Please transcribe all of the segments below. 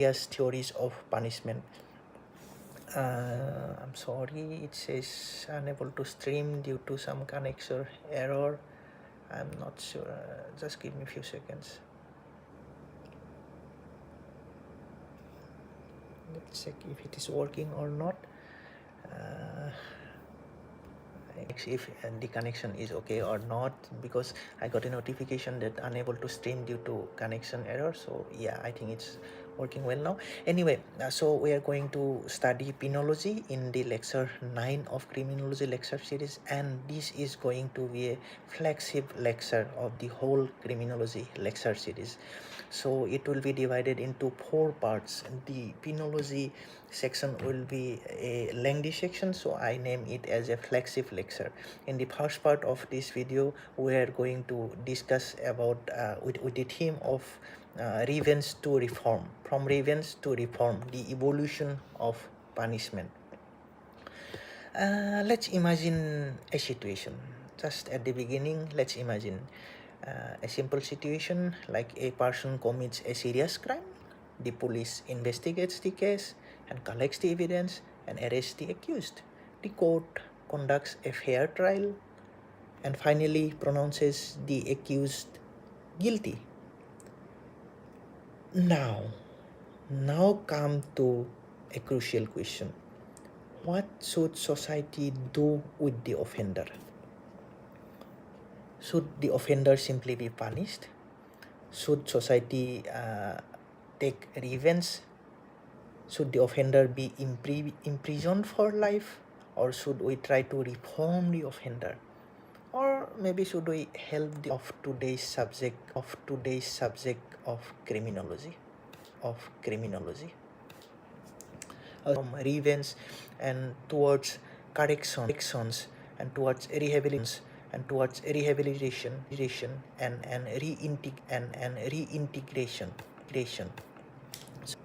various theories of punishment. I'm sorry, it says unable to stream due to some connection error. I'm not sure. Just give me a few seconds. Let's check if it is working or not. If the connection is okay or not, because I got a notification that unable to stream due to connection error. So yeah, I think it's working well now. Anyway, so we are going to study penology in the lecture 9 of criminology lecture series, and this is going to be a flagship lecture of the whole criminology lecture series. So it will be divided into 4 parts. The penology section will be a lengthy section, so I name it as a flagship lecture. In the first part of this video, we are going to discuss about with the theme of revenge to reform, from revenge to reform, the evolution of punishment. Let's imagine a situation. Just at the beginning, let's imagine a simple situation like a person commits a serious crime. The police investigates the case and collects the evidence and arrests the accused. The court conducts a fair trial and finally pronounces the accused guilty. Now come to a crucial question. What should society do with the offender? Should the offender simply be punished? Should society take revenge? Should the offender be imprisoned for life? Or should we try to reform the offender? Or maybe should we help the of today's subject of criminology? From revenge and towards corrections and towards rehabilitation and reintegration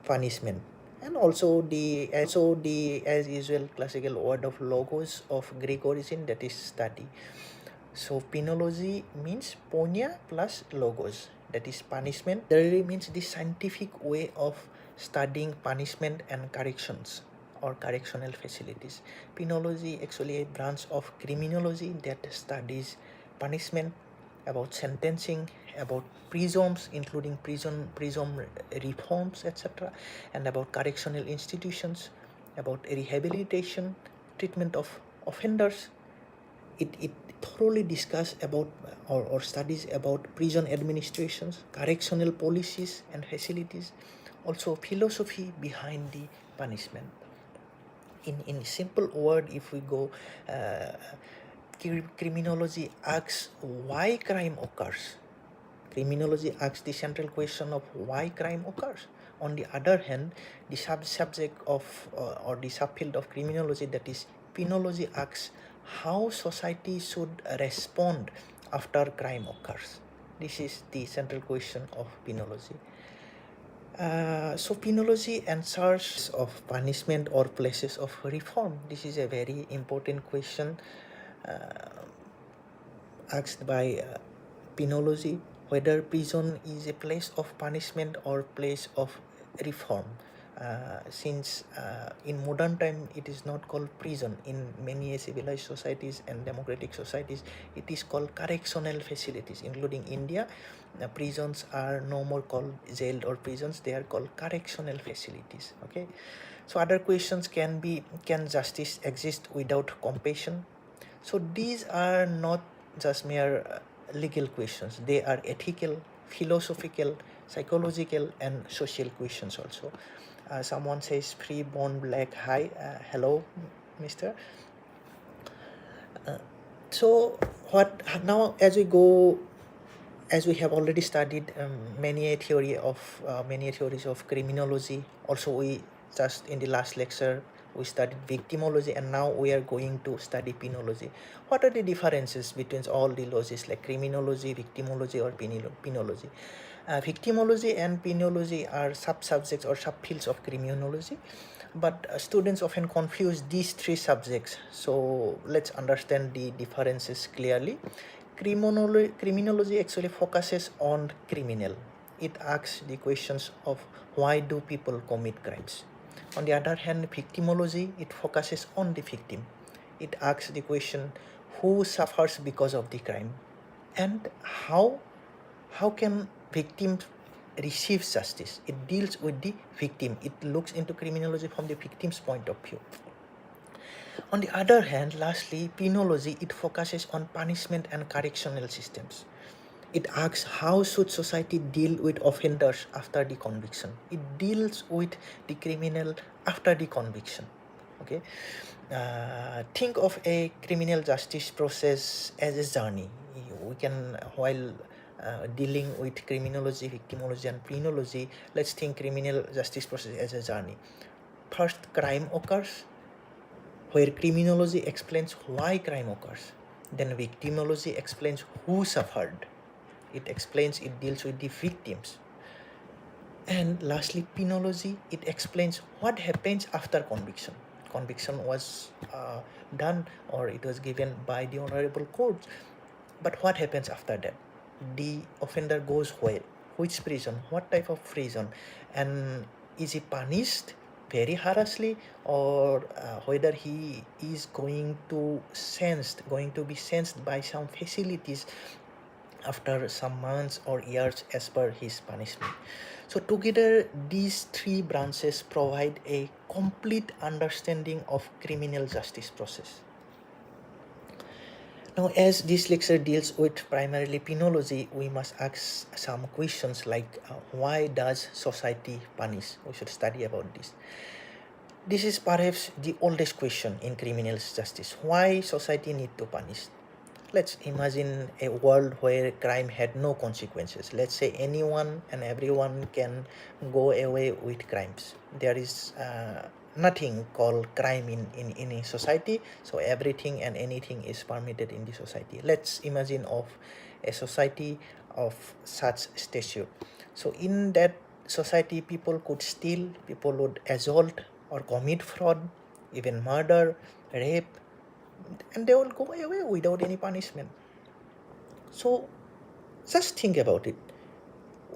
punishment, and also the as usual classical word of logos of Greek origin, that is study. So penology means ponia plus logos, that is punishment. Literally means the scientific way of studying punishment and corrections or correctional facilities. Penology actually a branch of criminology that studies punishment, about sentencing, about prisons, including prison reforms, etc., and about correctional institutions, about rehabilitation, treatment of offenders. It thoroughly discusses about or studies about prison administrations, correctional policies and facilities, also philosophy behind the punishment. In simple word, if we go, criminology asks why crime occurs. Criminology asks the central question of why crime occurs. On the other hand, the subject of or the subfield of criminology, that is penology, asks how society should respond after crime occurs. This is the central question of penology. So penology answers of punishment or places of reform. This is a very important question asked by penology, whether prison is a place of punishment or place of reform. Since in modern time it is not called prison, in many civilized societies and democratic societies it is called correctional facilities, including India. Prisons are no more called jail or prisons, they are called correctional facilities. Okay, so other questions can justice exist without compassion? So these are not just mere legal questions, they are ethical, philosophical, psychological and social questions also. Someone says free-born black. Hi, hello mister. So what now, as we have already studied many theories of criminology. Also we just in the last lecture we studied victimology, and now we are going to study penology. What are the differences between all the logies like criminology, victimology or penology? Victimology and penology are sub-subjects or subfields of criminology, but students often confuse these three subjects. So let's understand the differences clearly. Criminology actually focuses on criminal. It asks the questions of why do people commit crimes. On the other hand, victimology, it focuses on the victim. It asks the question, who suffers because of the crime, and how can victims receive justice. It deals with the victim. It looks into criminology from the victim's point of view. On the other hand, lastly, penology, it focuses on punishment and correctional systems. It asks how should society deal with offenders after the conviction. It deals with the criminal after the conviction. Okay, think of a criminal justice process as a journey. We can, while dealing with criminology, victimology, and penology, let's think criminal justice process as a journey. First, crime occurs, where criminology explains why crime occurs. Then victimology explains who suffered. It deals with the victims. And lastly, penology, it explains what happens after conviction. Conviction was done, or it was given by the honorable court. But what happens after that? The offender goes where? Which prison? What type of prison? And is he punished very harshly, or whether he is going to be sensed by some facilities after some months or years as per his punishment. So together, these three branches provide a complete understanding of criminal justice process. Now, as this lecture deals with primarily penology, we must ask some questions like why does society punish? We should study about this. This is perhaps the oldest question in criminal justice. Why society need to punish? Let's imagine a world where crime had no consequences. Let's say anyone and everyone can go away with crimes. There is nothing called crime in a society, so everything and anything is permitted in the society. Let's imagine of a society of such stature. So in that society, people could steal, people would assault or commit fraud, even murder, rape, and they will go away without any punishment. So just think about it.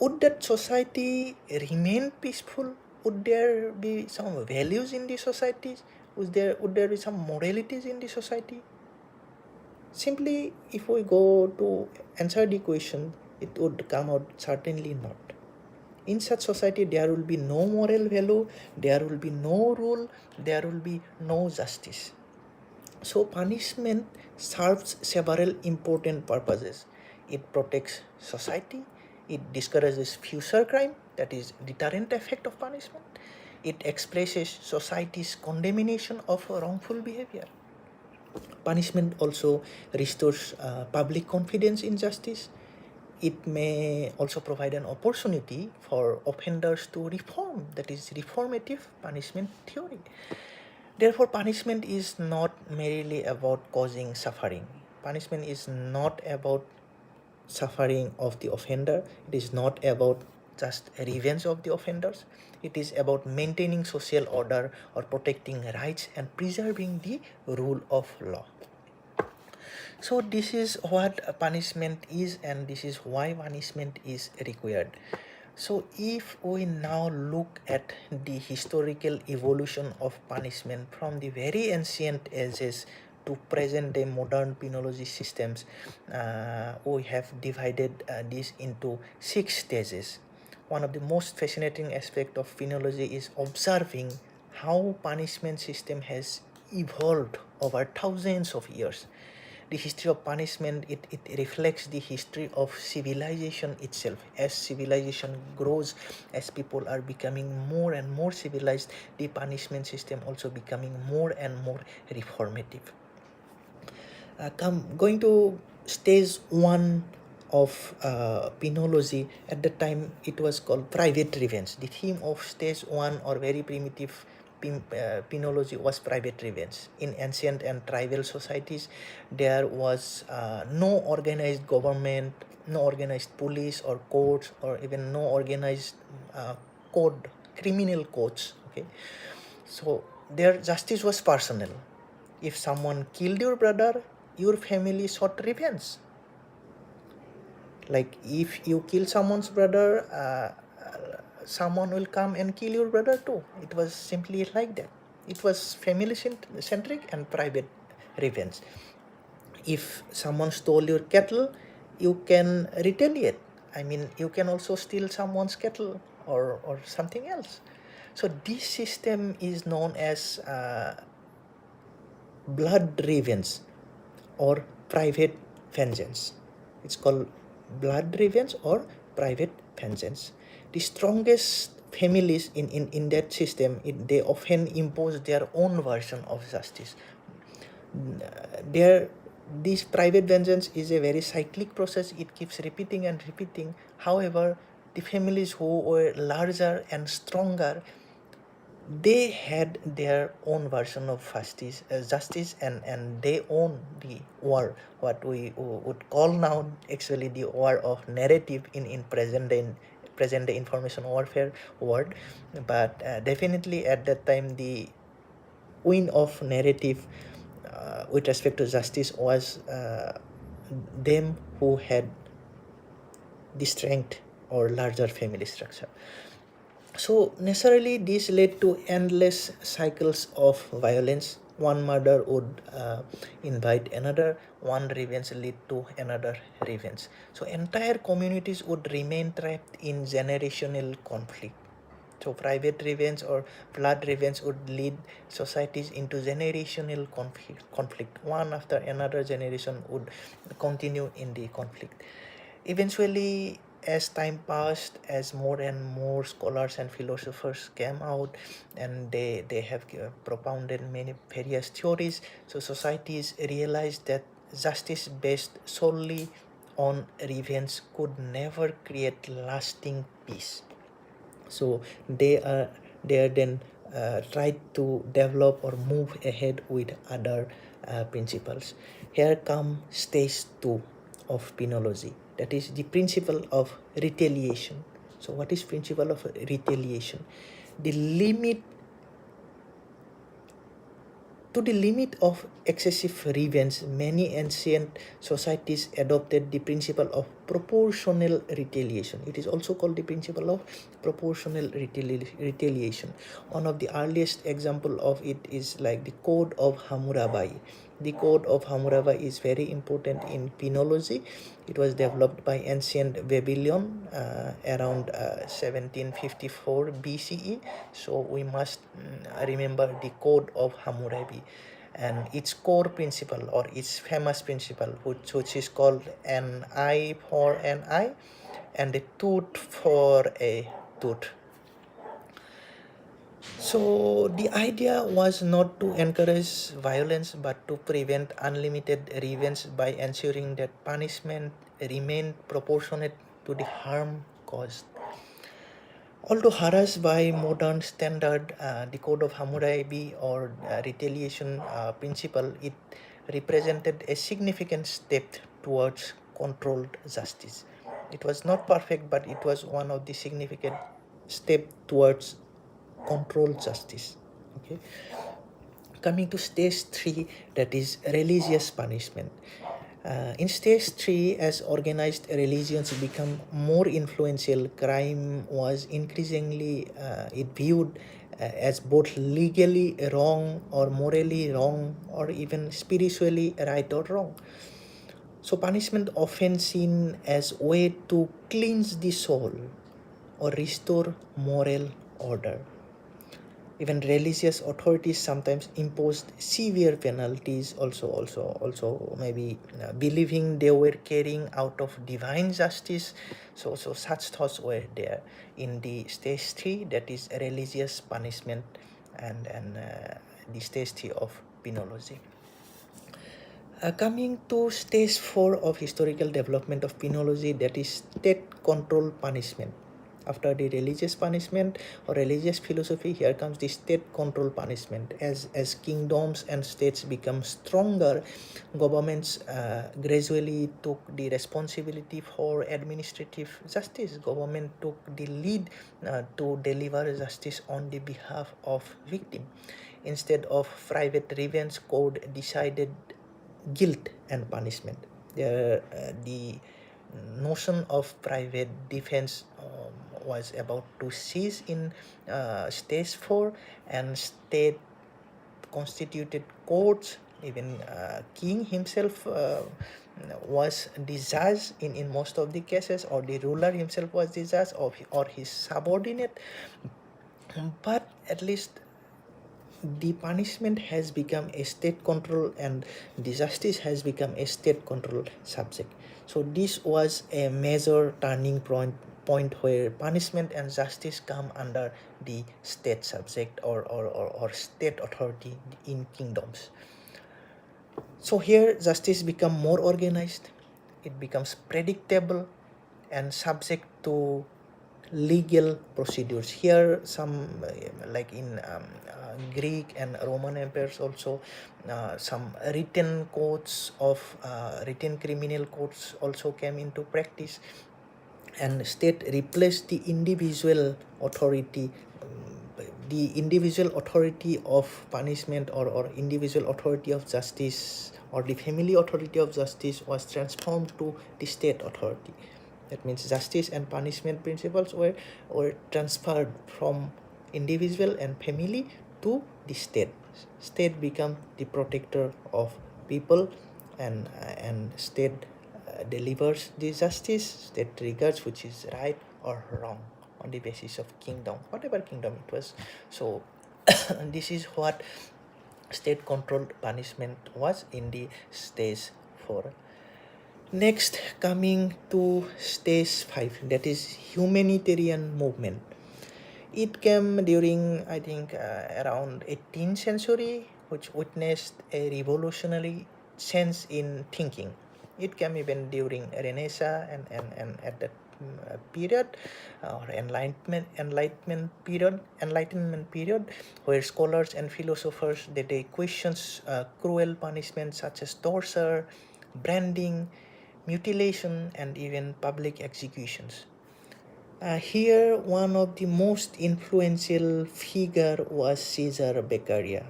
Would that society remain peaceful? Would there be some values in the society? Would there be some moralities in the society? Simply, if we go to answer the question, it would come out certainly not. In such society, there will be no moral value, there will be no rule, there will be no justice. So punishment serves several important purposes. It protects society, it discourages future crime, that is deterrent effect of punishment. It expresses society's condemnation of wrongful behavior. Punishment also restores public confidence in justice. It may also provide an opportunity for offenders to reform, that is reformative punishment theory. Therefore, punishment is not merely about causing suffering. Punishment is not about suffering of the offender. It is not about just revenge of the offenders. It is about maintaining social order or protecting rights and preserving the rule of law. So this is what punishment is, and this is why punishment is required. So if we now look at the historical evolution of punishment from the very ancient ages to present day modern penology systems, we have divided this into 6 stages. One of the most fascinating aspects of penology is observing how punishment system has evolved over thousands of years. The history of punishment, it reflects the history of civilization itself. As civilization grows, as people are becoming more and more civilized, the punishment system also becoming more and more reformative. Going to stage 1 of penology, at the time it was called private revenge. The theme of stage 1, or very primitive penology, was private revenge. In ancient and tribal societies, there was no organized government, no organized police or courts, or even no organized criminal courts. Okay, so their justice was personal. If someone killed your brother, your family sought revenge. Like if you kill someone's brother, someone will come and kill your brother too. It was simply like that. It was family centric and private revenge. If someone stole your cattle, you can retaliate. I mean, you can also steal someone's cattle or something else. So this system is known as blood revenge or private vengeance. It's called blood revenge or private vengeance. The strongest families in that system, they often impose their own version of justice. There, this private vengeance is a very cyclic process. It keeps repeating and repeating. However, the families who were larger and stronger, they had their own version of justice, and they own the war, what we would call now actually the war of narrative in present day information warfare word. But definitely at that time the win of narrative with respect to justice was them who had the strength or larger family structure. So naturally, this led to endless cycles of violence. One murder would invite another, one revenge lead to another revenge. So entire communities would remain trapped in generational conflict. So private revenge or blood revenge would lead societies into generational conflict. One after another generation would continue in the conflict. Eventually, as time passed, as more and more scholars and philosophers came out, and they have propounded many various theories, so societies realized that justice based solely on revenge could never create lasting peace. So they are then tried to develop or move ahead with other principles. Here come stage 2 of penology, that is the principle of retaliation. So what is principle of retaliation? The limit To the limit of excessive revenge, many ancient societies adopted the principle of proportional retaliation. It is also called the principle of proportional retaliation. One of the earliest example of it is like the Code of Hammurabi. The Code of Hammurabi is very important in penology. It was developed by ancient Babylon around 1754 BCE. So we must remember the Code of Hammurabi and its core principle or its famous principle, which is called an eye for an eye and a tooth for a tooth. So the idea was not to encourage violence but to prevent unlimited revenge by ensuring that punishment remained proportionate to the harm caused. Although harassed by modern standard, the Code of Hammurabi or retaliation principle, it represented a significant step towards controlled justice. It was not perfect, but it was one of the significant step towards controlled justice. Okay, coming to stage 3, that is religious punishment. In stage 3, as organized religions become more influential, crime was increasingly it viewed as both legally wrong or morally wrong or even spiritually right or wrong. So punishment often seen as way to cleanse the soul or restore moral order. Even religious authorities sometimes imposed severe penalties, also maybe believing they were carrying out of divine justice. So such thoughts were there in the stage 3, that is religious punishment, and the stage 3 of penology. Coming to stage 4 of historical development of penology, that is state control punishment. After the religious punishment or religious philosophy, here comes the state control punishment. As kingdoms and states become stronger, governments gradually took the responsibility for administrative justice. Government took the lead to deliver justice on the behalf of victim. Instead of private revenge, code decided guilt and punishment. The notion of private defense was about to cease in stage 4, and state constituted courts, even king himself was the judge in most of the cases, or the ruler himself was the judge, or his subordinate. But at least the punishment has become a state control, and the justice has become a state control subject. So this was a major turning point where punishment and justice come under the state subject, or state authority in kingdoms. So here justice become more organized, it becomes predictable and subject to legal procedures. Here some like in Greek and Roman empires also, some written codes of written criminal codes also came into practice, and state replaced the individual authority. The individual authority of punishment, or individual authority of justice, or the family authority of justice was transformed to the state authority. That means justice and punishment principles were transferred from individual and family to the state. State become the protector of people, and state delivers the justice, state regards which is right or wrong on the basis of kingdom, whatever kingdom it was. So this is what state controlled punishment was in the stage 4. Next, coming to stage 5, that is humanitarian movement. It came during, I think, around 18th century, which witnessed a revolutionary change in thinking. It came even during Renaissance, and at that period, or Enlightenment period, where scholars and philosophers they questions cruel punishment such as torture, branding, mutilation, and even public executions. Here, one of the most influential figure was Caesar Beccaria.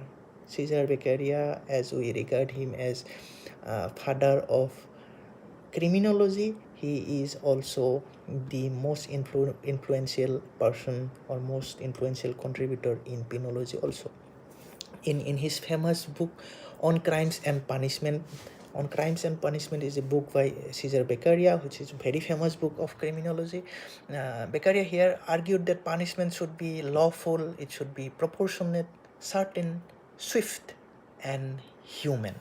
Caesar Beccaria, as we regard him as father of criminology, he is also the most influential person, or most influential contributor in penology also. In his famous book on crimes and punishment, is a book by Caesar Beccaria, which is a very famous book of criminology. Beccaria here argued that punishment should be lawful, it should be proportionate, certain, swift, and human.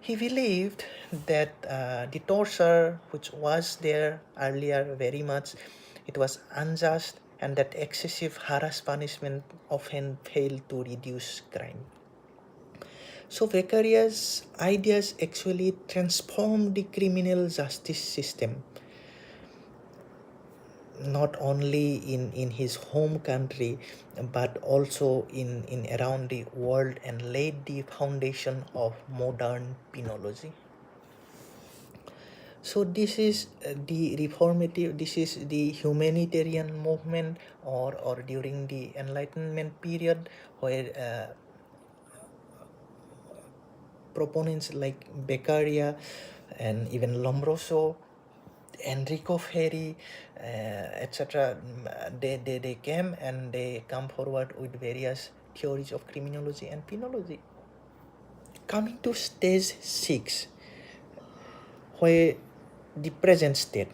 He believed that the torture which was there earlier very much, it was unjust, and that excessive harass punishment often failed to reduce crime. So Beccaria's ideas actually transformed the criminal justice system, not only in his home country, but also in around the world, and laid the foundation of modern penology. So this is this is the humanitarian movement, or during the Enlightenment period, where proponents like Beccaria and even Lombroso, Enrico Ferri, etc., they came and they come forward with various theories of criminology and penology. Coming to stage 6, where the present state,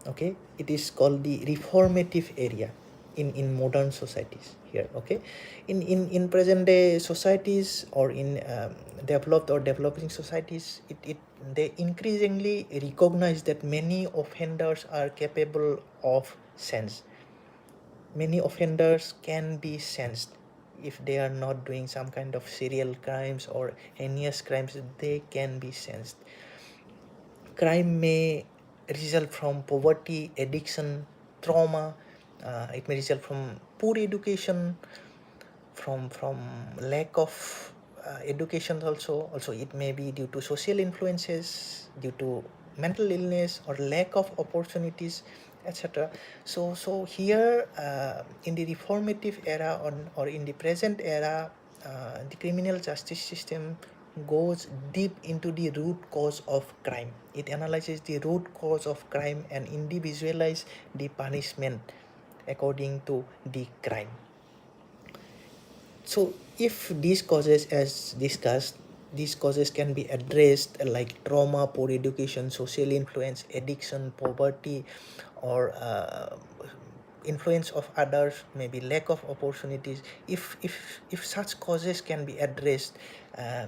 okay, it is called the reformative area in modern societies here. Okay, in present day societies, or in developed or developing societies, they increasingly recognize that many offenders are capable of sense. Many offenders can be sensed. If they are not doing some kind of serial crimes or heinous crimes, they can be sensed. Crime may result from poverty, addiction, trauma. It may result from poor education, from lack of education also. Also, it may be due to social influences, due to mental illness, or lack of opportunities, etc. So here, in the reformative era, or in the present era, the criminal justice system goes deep into the root cause of crime. It analyzes the root cause of crime and individualize the punishment according to the crime. So if these causes, as discussed, these causes can be addressed, like trauma, poor education, social influence, addiction, poverty, or influence of others, maybe lack of opportunities. If such causes can be addressed,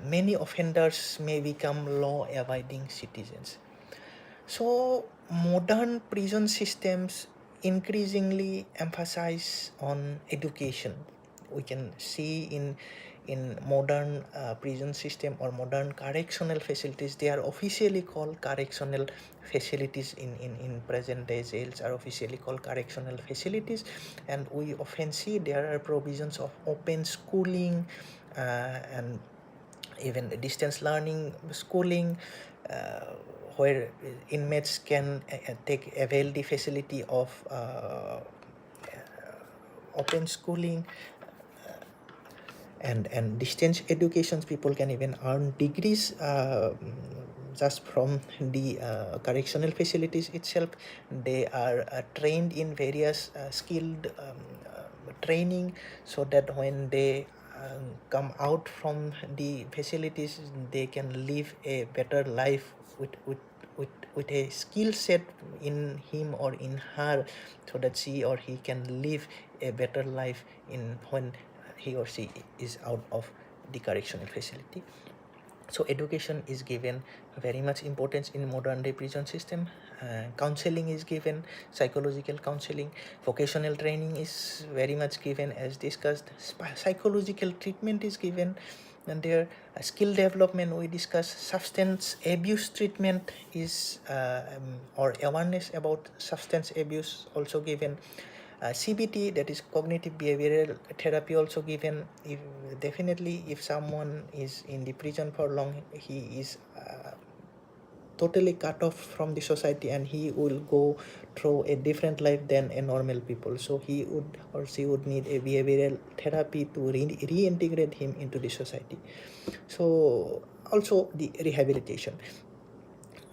many offenders may become law-abiding citizens. So modern prison systems increasingly emphasize on education. We can see in modern prison system or modern correctional facilities, they are officially called correctional facilities. In present day, jails are officially called correctional facilities, and we often see there are provisions of open schooling, and even distance learning schooling, where inmates can avail the facility of open schooling and distance educations. People can even earn degrees just from the correctional facilities itself. They are trained in various skilled training, so that when they come out from the facilities, they can live a better life with a skill set in him or in her, so that she or he can live a better life in when he or she is out of the correctional facility. So education is given very much importance in modern day prison system. Counseling is given, psychological counseling, vocational training is very much given, as discussed. Psychological treatment is given, and there skill development we discuss. Substance abuse treatment is or awareness about substance abuse also given. CBT, that is cognitive behavioral therapy, also given. If definitely if someone is in the prison for long, he is totally cut off from the society, and he will go through a different life than a normal people. So he would or she would need a behavioral therapy to reintegrate him into the society. So also the rehabilitation.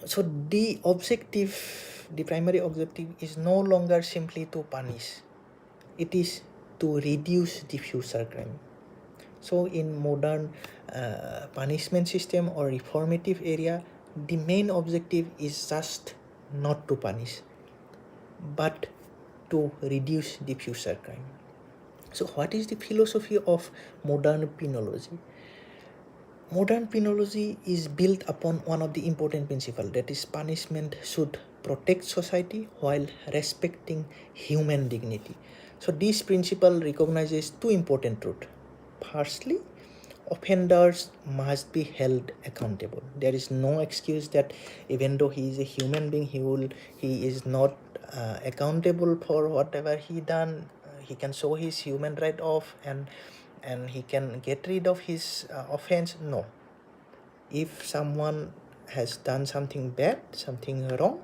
So the primary objective is no longer simply to punish, it is to reduce the future crime. So in modern punishment system or reformative area, the main objective is just not to punish, but to reduce the future crime. So what is the philosophy of modern penology? Modern penology is built upon one of the important principles, that is punishment should protect society while respecting human dignity. So this principle recognizes two important truths. Firstly, offenders must be held accountable. There is no excuse that even though he is a human being, he is not accountable for whatever he done. He can show his human right off, and he can get rid of his offense. No. If someone has done something bad, something wrong,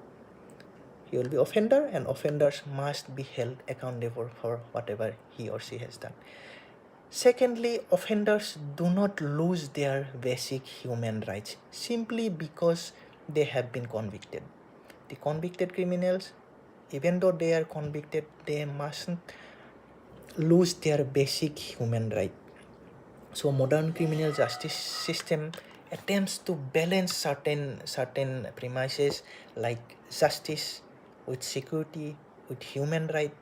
he will be offender, and offenders must be held accountable for whatever he or she has done. Secondly, offenders do not lose their basic human rights simply because they have been convicted. The convicted criminals, even though they are convicted, they mustn't lose their basic human right. So modern criminal justice system attempts to balance certain premises like justice with security, with human right,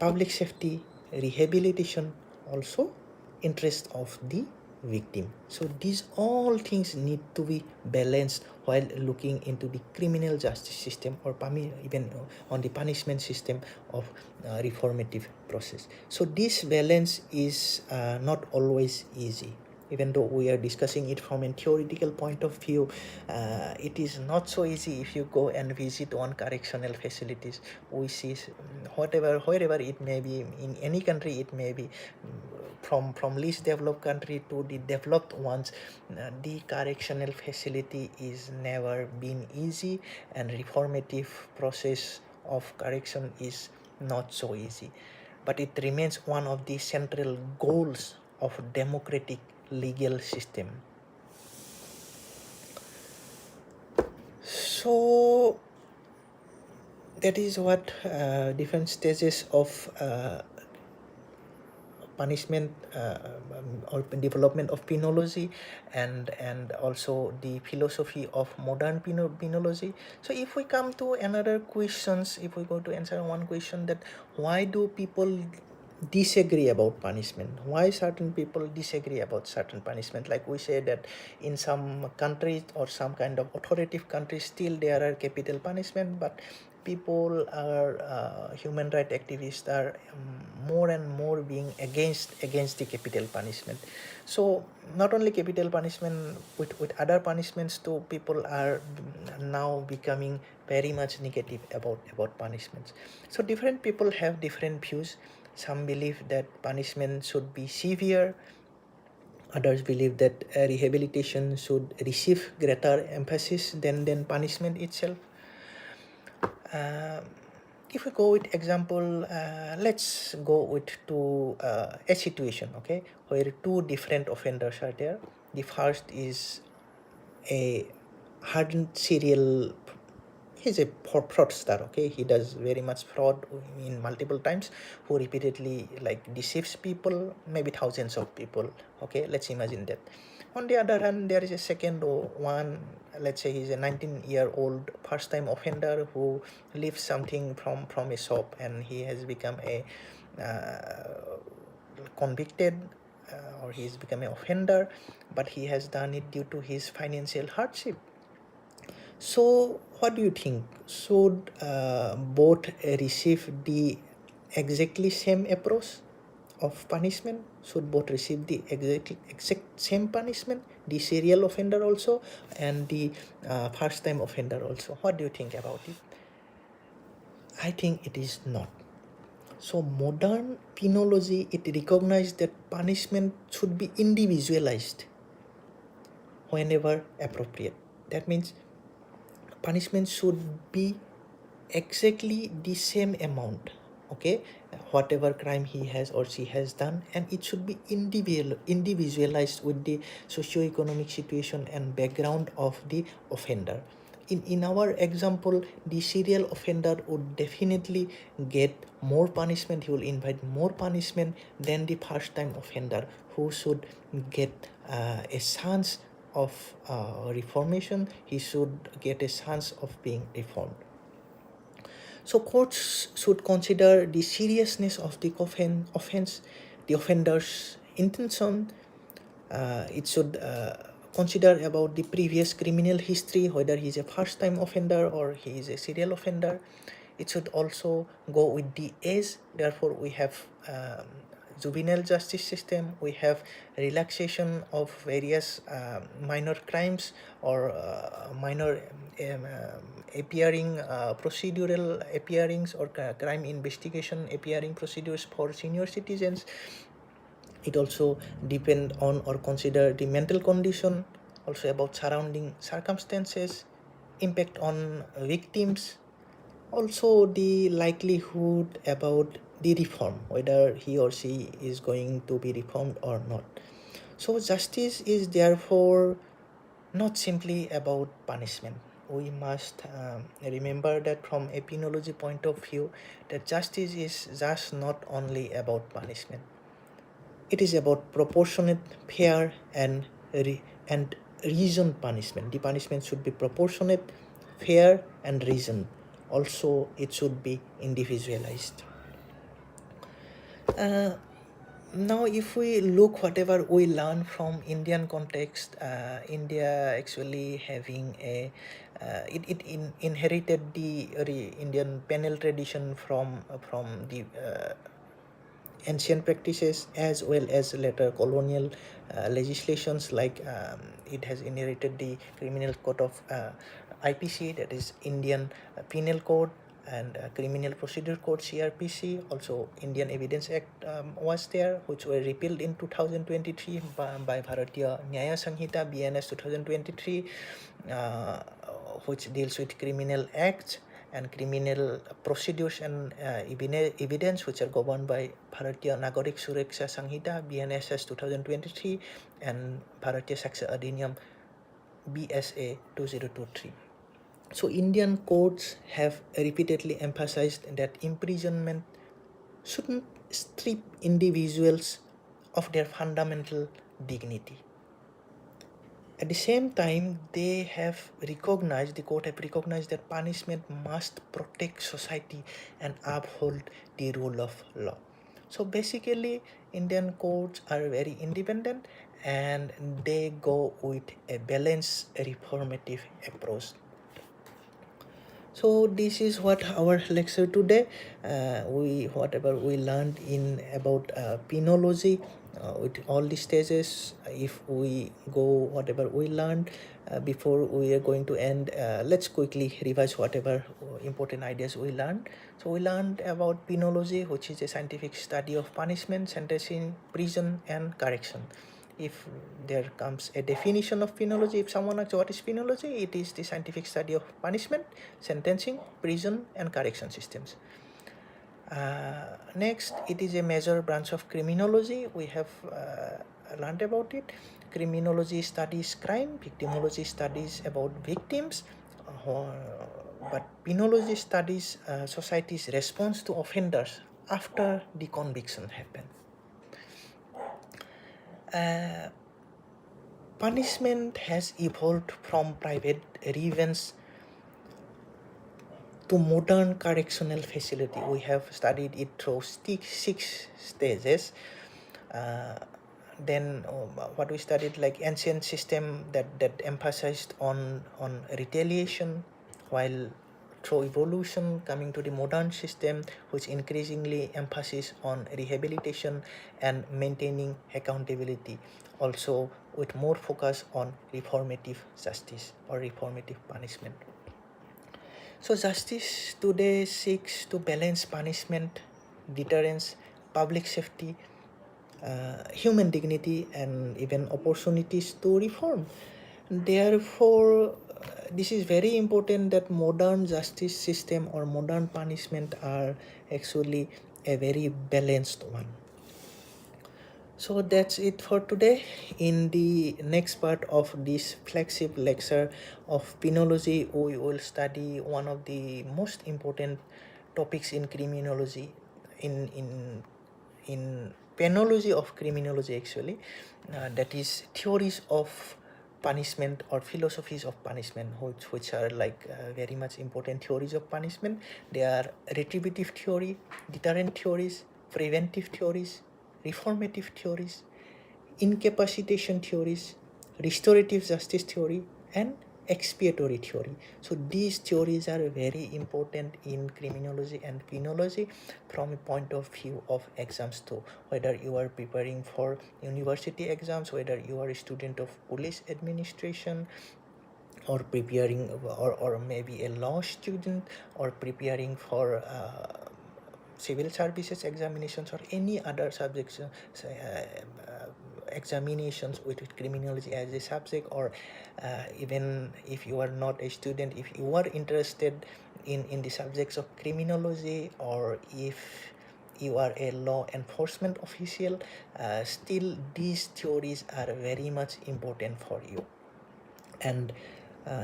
public safety, rehabilitation, also interest of the victim. So these all things need to be balanced while looking into the criminal justice system, or even on the punishment system of reformative process. So this balance is not always easy. Even though we are discussing it from a theoretical point of view, it is not so easy. If you go and visit one correctional facilities, we see wherever it may be, in any country it may be, from least developed country to the developed ones, the correctional facility is never been easy, and reformative process of correction is not so easy, but it remains one of the central goals of democratic legal system. So that is what different stages of punishment or development of penology, and also the philosophy of modern penology. So if we come to another questions, if we go to answer one question, that why do people disagree about punishment, why certain people disagree about certain punishment, like we say that in some countries or some kind of authoritative countries still there are capital punishment, but people are human rights activists are more and more being against the capital punishment. So not only capital punishment, with other punishments too, people are now becoming very much negative about punishments. So different people have different views. Some believe that punishment should be severe, others believe that rehabilitation should receive greater emphasis than punishment itself. uh, if we go with example, let's go with a situation, okay, where two different offenders are there. The first is a hardened serial, he's a fraudster, okay, he does very much fraud in multiple times, who repeatedly like deceives people, maybe thousands of people, okay, let's imagine that. On the other hand, there is a second one, let's say he's a 19-year-old first time offender who leaves something from a shop, and he has become a convicted, or he's become an offender, but he has done it due to his financial hardship. So, what do you think? Should both receive the exactly same approach of punishment? Should both receive the exact same punishment? The serial offender also, and the first time offender also. What do you think about it? I think it is not. So modern penology, it recognizes that punishment should be individualized whenever appropriate. That means punishment should be exactly the same amount, okay, whatever crime he has or she has done, and it should be individualized with the socio-economic situation and background of the offender. In our example, the serial offender would definitely get more punishment, he will invite more punishment than the first time offender, who should get a chance of reformation, he should get a chance of being reformed. So courts should consider the seriousness of the offense, the offender's intention. It should consider about the previous criminal history, whether he is a first-time offender or he is a serial offender. It should also go with the age. Therefore, we have juvenile justice system. We have relaxation of various minor crimes or minor appearing procedural appearings or crime investigation appearing procedures for senior citizens. It also depend on or consider the mental condition, also about surrounding circumstances, impact on victims, also the likelihood about the reform, whether he or she is going to be reformed or not. So justice is therefore not simply about punishment. We must remember that from a penology point of view, that justice is just not only about punishment. It is about proportionate, fair, and reasoned punishment. The punishment should be proportionate, fair, and reasoned. Also, it should be individualized. Uh, Now, if we look whatever we learn from Indian context, India actually having it inherited the Indian penal tradition from the ancient practices as well as later colonial legislations, like it has inherited the criminal code of IPC, that is Indian Penal Code, and Criminal Procedure Code CRPC, also Indian Evidence Act was there, which were repealed in 2023 by Bharatiya Nyaya Sanhita BNS 2023, which deals with criminal acts and criminal procedures and evidence, which are governed by Bharatiya Nagarik Suraksha Sanhita BNSS 2023 and Bharatiya Saksa Adhiniyam BSA 2023. So Indian courts have repeatedly emphasized that imprisonment shouldn't strip individuals of their fundamental dignity. At the same time, the court have recognized that punishment must protect society and uphold the rule of law. So basically, Indian courts are very independent and they go with a balanced reformative approach. So this is what our lecture today. We whatever we learned in about penology with all the stages. If we go whatever we learned before we are going to end, let's quickly revise whatever important ideas we learned. So we learned about penology, which is a scientific study of punishment, sentencing, prison, and correction. If there comes a definition of penology, if someone asks what is penology, it is the scientific study of punishment, sentencing, prison, and correction systems. Next, it is a major branch of criminology. We have learned about it. Criminology studies crime, victimology studies about victims, but penology studies society's response to offenders after the conviction happened. Punishment has evolved from private revenge to modern correctional facility. We have studied it through six stages. Uh, then what we studied, like ancient system that emphasized on retaliation, while through evolution coming to the modern system, which increasingly emphasis on rehabilitation and maintaining accountability, also with more focus on reformative justice or reformative punishment. So justice today seeks to balance punishment, deterrence, public safety, human dignity, and even opportunities to reform. Therefore, this is very important that modern justice system or modern punishment are actually a very balanced one. So that's it for today. In the next part of this flagship lecture of penology, we will study one of the most important topics in criminology, in penology of criminology actually, that is theories of punishment or philosophies of punishment, which are like very much important theories of punishment. They are retributive theory, deterrent theories, preventive theories, reformative theories, incapacitation theories, restorative justice theory, and expiatory theory. So these theories are very important in criminology and penology from a point of view of exams too. Whether you are preparing for university exams, whether you are a student of police administration, or preparing, or maybe a law student, or preparing for civil services examinations or any other subjects, examinations with criminology as a subject, or even if you are not a student, if you are interested in the subjects of criminology, or if you are a law enforcement official, still these theories are very much important for you. And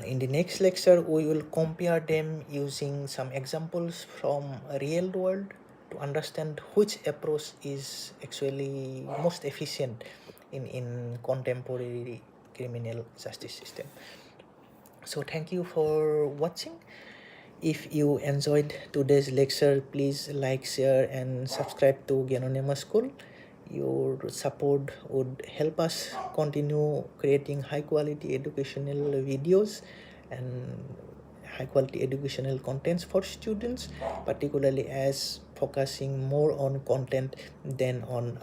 in the next lecture, we will compare them using some examples from real world to understand which approach is actually most efficient in contemporary criminal justice system. So thank you for watching. If you enjoyed today's lecture, please like, share, and subscribe to Gyanonymous School. Your support would help us continue creating high quality educational videos and high quality educational contents for students, particularly as focusing more on content than on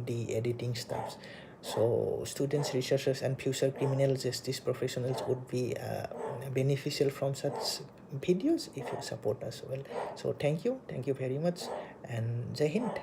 the editing stuffs. So students, researchers, and future criminal justice professionals would be beneficial from such videos if you support us well. So thank you very much, and Jai Hind.